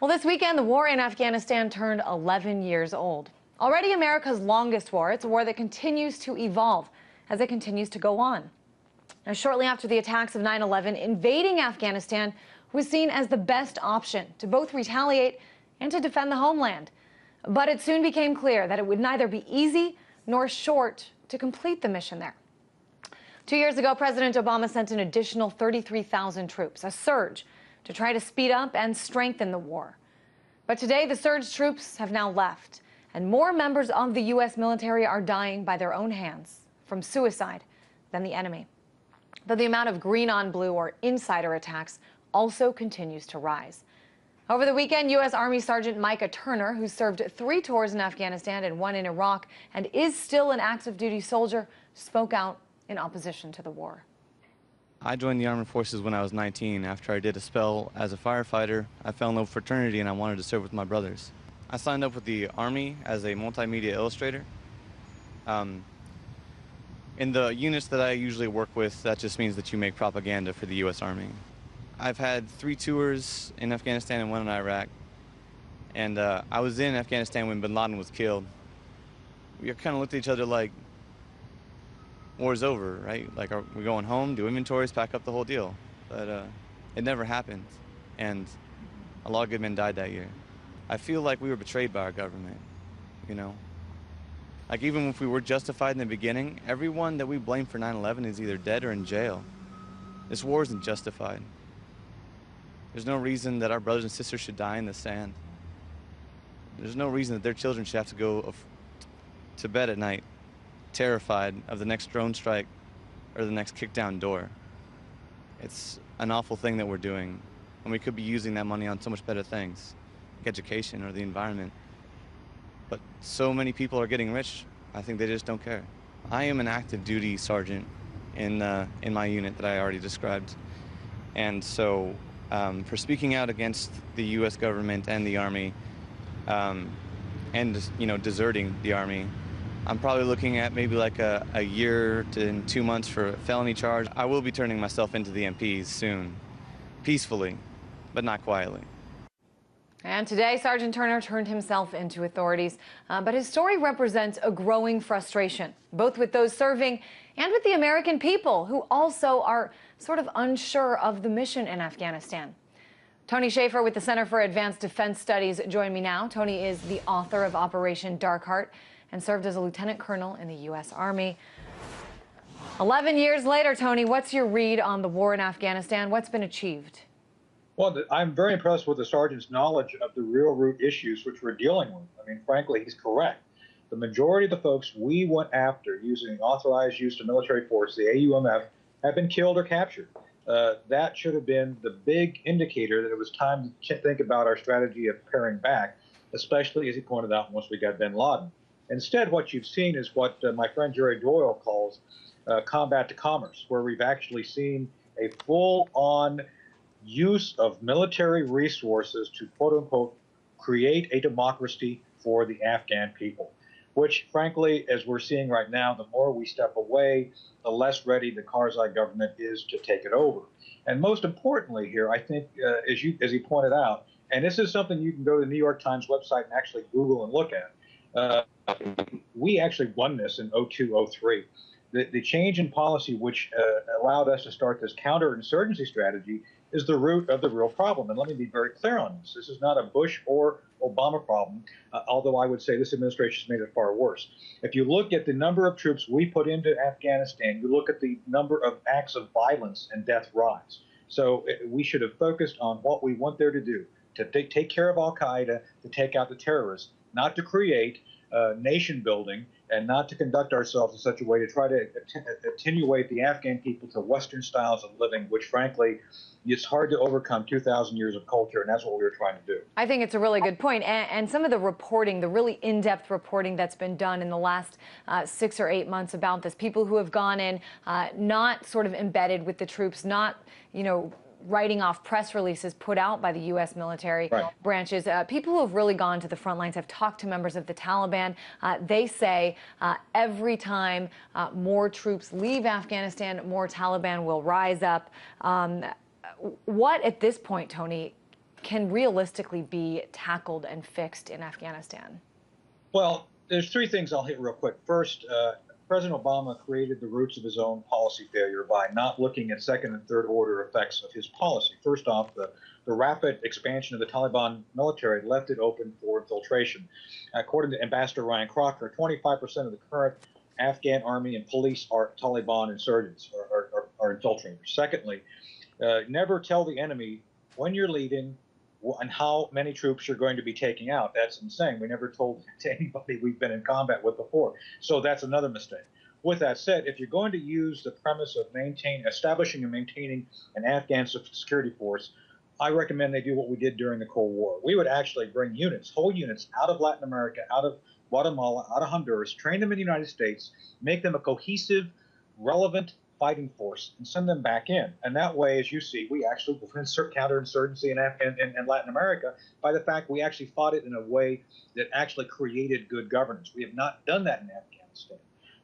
Well, this weekend, the war in Afghanistan turned 11 years old. Already America's longest war, it's a war that continues to evolve as it continues to go on. Now, shortly after the attacks of 9/11, invading Afghanistan was seen as the best option to both retaliate and to defend the homeland. But it soon became clear that it would neither be easy nor short to complete the mission there. 2 years ago, President Obama sent an additional 33,000 troops, a surge to try to speed up and strengthen the war. But today, the surge troops have now left, and more members of the U.S. military are dying by their own hands from suicide than the enemy. Though the amount of green on blue or insider attacks also continues to rise. Over the weekend, U.S. Army Sergeant Micah Turner, who served 3 tours in Afghanistan and 1 in Iraq and is still an active duty soldier, spoke out in opposition to the war. I joined the Armed Forces when I was 19. After I did a spell as a firefighter, I fell in love with fraternity and I wanted to serve with my brothers. I signed up with the Army as a multimedia illustrator. In the units that I usually work with, that just means that you make propaganda for the U.S. Army. I've had 3 tours in Afghanistan and 1 in Iraq. And I was in Afghanistan when bin Laden was killed. We kind of looked at each other like, war's over, right? Like, are we going home, do inventories, pack up the whole deal? But it never happened, and a lot of good men died that year. I feel like we were betrayed by our government, you know? Like, even if we were justified in the beginning, everyone that we blame for 9/11 is either dead or in jail. This war isn't justified. There's no reason that our brothers and sisters should die in the sand. There's no reason that their children should have to go to bed at night terrified of the next drone strike or the next kick down door. It's an awful thing that we're doing, and we could be using that money on so much better things, like education or the environment. But so many people are getting rich, I think they just don't care. I am an active duty sergeant in my unit that I already described. And so for speaking out against the U.S. government and the Army, and deserting the Army, I'm probably looking at maybe like a year to 2 months for a felony charge. I will be turning myself into the MPs soon, peacefully, but not quietly. And today, Sergeant Turner turned himself into authorities, but his story represents a growing frustration, both with those serving and with the American people, who also are sort of unsure of the mission in Afghanistan. Tony Schaefer with the Center for Advanced Defense Studies joined me now. Tony is the author of Operation Dark Heart and served as a lieutenant colonel in the U.S. Army. 11 years later, Tony, what's your read on the war in Afghanistan? What's been achieved? Well, I'm very impressed with the sergeant's knowledge of the real root issues which we're dealing with. I mean, frankly, he's correct. The majority of the folks we went after using authorized use of military force, the AUMF, have been killed or captured. That should have been the big indicator that it was time to think about our strategy of paring back, especially, as he pointed out, once we got bin Laden. Instead, what you've seen is what my friend Jerry Doyle calls combat to commerce, where we've actually seen a full-on use of military resources to, quote-unquote, create a democracy for the Afghan people, which, frankly, as we're seeing right now, the more we step away, the less ready the Karzai government is to take it over. And most importantly here, I think, as he pointed out, and this is something you can go to the New York Times website and actually Google and look at, we actually won this in 2002-03. The change in policy which allowed us to start this counterinsurgency strategy is the root of the real problem. And let me be very clear on this. This is not a Bush or Obama problem, although I would say this administration has made it far worse. If you look at the number of troops we put into Afghanistan, you look at the number of acts of violence and death rise. So we should have focused on what we want there to do, to take care of al-Qaeda, to take out the terrorists, not to create nation building, and not to conduct ourselves in such a way to try to attenuate the Afghan people to Western styles of living, which, frankly, it's hard to overcome 2,000 years of culture, and that's what we were trying to do. I think it's a really good point. And some of the reporting, the really in-depth reporting that's been done in the last 6 or 8 months about this, people who have gone in, not sort of embedded with the troops, not, writing off press releases put out by the U.S. military branches. People who have really gone to the front lines have talked to members of the Taliban. They say every time more troops leave Afghanistan, more Taliban will rise up. What, at this point, Tony, can realistically be tackled and fixed in Afghanistan? Well, there's three things I'll hit real quick. First, President Obama created the roots of his own policy failure by not looking at second and third order effects of his policy. First off, the rapid expansion of the Taliban military left it open for infiltration. According to Ambassador Ryan Crocker, 25% of the current Afghan army and police are Taliban insurgents or infiltrators. Secondly, never tell the enemy when you're leaving and how many troops you're going to be taking out. That's insane. We never told to anybody we've been in combat with before. So that's another mistake. With that said, if you're going to use the premise of establishing and maintaining an Afghan security force, I recommend they do what we did during the Cold War. We would actually bring whole units out of Latin America, out of Guatemala, out of Honduras, train them in the United States, make them a cohesive, relevant fighting force, and send them back in. And that way, as you see, we actually win counterinsurgency in Latin America by the fact we actually fought it in a way that actually created good governance. We have not done that in Afghanistan.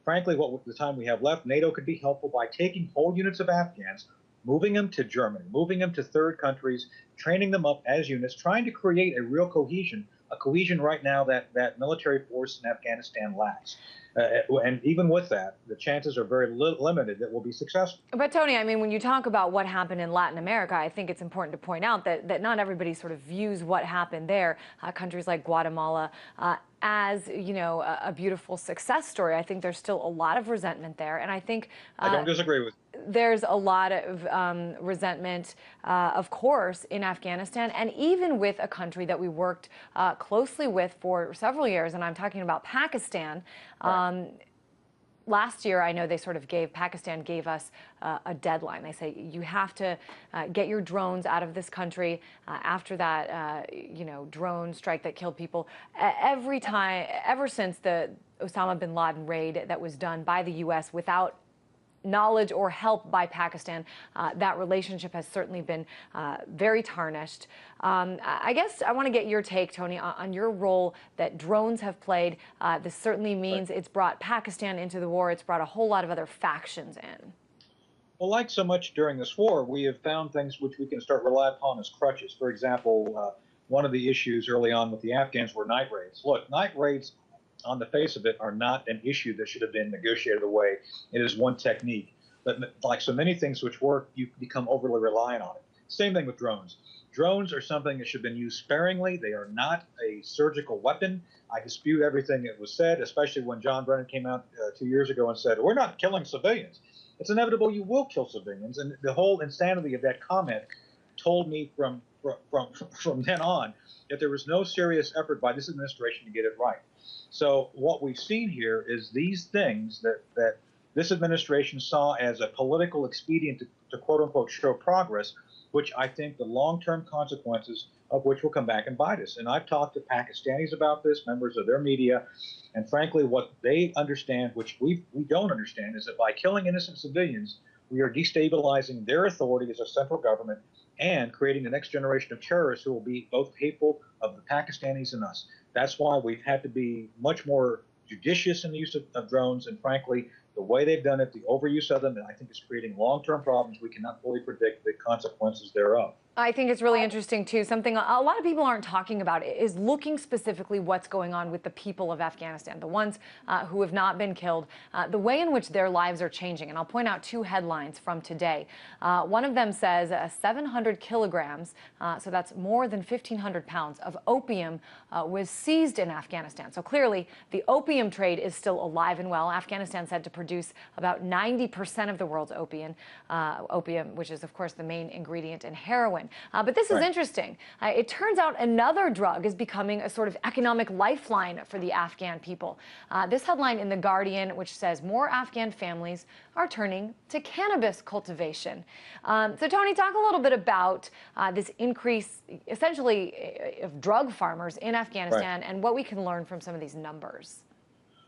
Frankly, the time we have left, NATO could be helpful by taking whole units of Afghans, moving them to Germany, moving them to third countries, training them up as units, trying to create a real cohesion, a cohesion right now that military force in Afghanistan lacks. And even with that, the chances are very limited that we'll be successful. But Tony, I mean, when you talk about what happened in Latin America, I think it's important to point out that not everybody sort of views what happened there. Countries like Guatemala as, you know, a beautiful success story. I think there's still a lot of resentment there. And I think I don't disagree with you. There's a lot of resentment, of course, in Afghanistan, and even with a country that we worked closely with for several years, and I'm talking about Pakistan. Right. Last year, I know Pakistan gave us a deadline. They say you have to get your drones out of this country. After that, you know, drone strike that killed people. Ever since the Osama bin Laden raid that was done by the U.S. without knowledge or help by Pakistan, that relationship has certainly been very tarnished. I guess I want to get your take, Tony, on your role that drones have played. This certainly means it's brought Pakistan into the war. It's brought a whole lot of other factions in. Well, like so much during this war, we have found things which we can start relying upon as crutches. For example, one of the issues early on with the Afghans were night raids. Look, night raids on the face of it are not an issue that should have been negotiated away. It is one technique. But like so many things which work, you become overly reliant on it. Same thing with drones. Drones are something that should have been used sparingly. They are not a surgical weapon. I dispute everything that was said, especially when John Brennan came out 2 years ago and said, we're not killing civilians. It's inevitable you will kill civilians. And the whole insanity of that comment told me from then on that there was no serious effort by this administration to get it right. So what we've seen here is these things that this administration saw as a political expedient to quote unquote show progress, which I think the long-term consequences of which will come back and bite us. And I've talked to Pakistanis about this, members of their media, and frankly, what they understand, which we don't understand, is that by killing innocent civilians, we are destabilizing their authority as a central government and creating the next generation of terrorists who will be both hateful of the Pakistanis and us. That's why we've had to be much more judicious in the use of drones, and frankly, the way they've done it, the overuse of them, I think is creating long-term problems. We cannot fully predict the consequences thereof. I think it's really interesting, too. Something a lot of people aren't talking about is looking specifically what's going on with the people of Afghanistan, the ones who have not been killed, the way in which their lives are changing. And I'll point out two headlines from today. One of them says 700 kilograms, so that's more than 1,500 pounds of opium was seized in Afghanistan. So clearly, the opium trade is still alive and well. Afghanistan said to produce about 90% of the world's opium, which is, of course, the main ingredient in heroin. But this is interesting. It turns out another drug is becoming a sort of economic lifeline for the Afghan people. This headline in The Guardian, which says more Afghan families are turning to cannabis cultivation. So, Tony, talk a little bit about this increase, essentially, of drug farmers in Afghanistan and what we can learn from some of these numbers.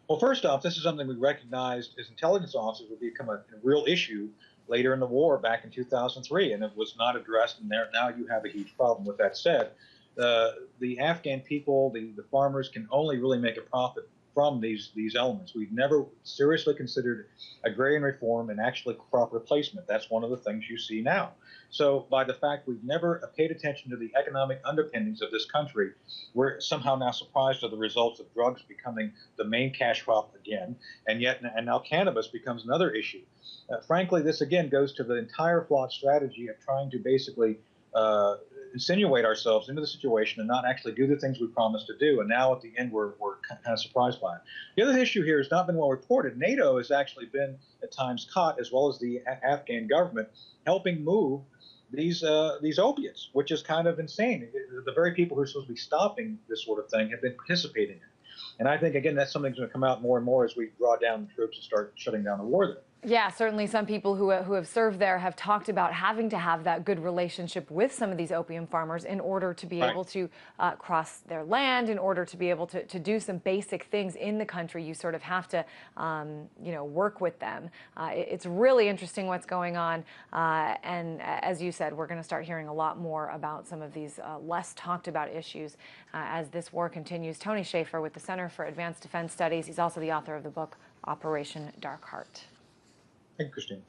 Well, first off, this is something we recognized as intelligence officers would become a real issue later in the war back in 2003, and it was not addressed, and now you have a huge problem. With that said, the Afghan people, the farmers, can only really make a profit from these elements. We've never seriously considered agrarian reform and actually crop replacement. That's one of the things you see now. So by the fact we've never paid attention to the economic underpinnings of this country, we're somehow now surprised at the results of drugs becoming the main cash crop again, and now cannabis becomes another issue. Frankly, this again goes to the entire flawed strategy of trying to basically insinuate ourselves into the situation and not actually do the things we promised to do. And now at the end, we're kind of surprised by it. The other issue here has not been well reported. NATO has actually been at times caught, as well as the Afghan government, helping move these opiates, which is kind of insane. The very people who are supposed to be stopping this sort of thing have been participating in it. And I think, again, that's something that's going to come out more and more as we draw down the troops and start shutting down the war there. Yeah, certainly some people who have served there have talked about having to have that good relationship with some of these opium farmers in order to be able to cross their land, in order to be able to do some basic things in the country. You sort of have to, work with them. It's really interesting what's going on. And as you said, we're going to start hearing a lot more about some of these less talked about issues as this war continues. Tony Schaefer with the Center for Advanced Defense Studies. He's also the author of the book Operation Dark Heart. Thank you, Christine.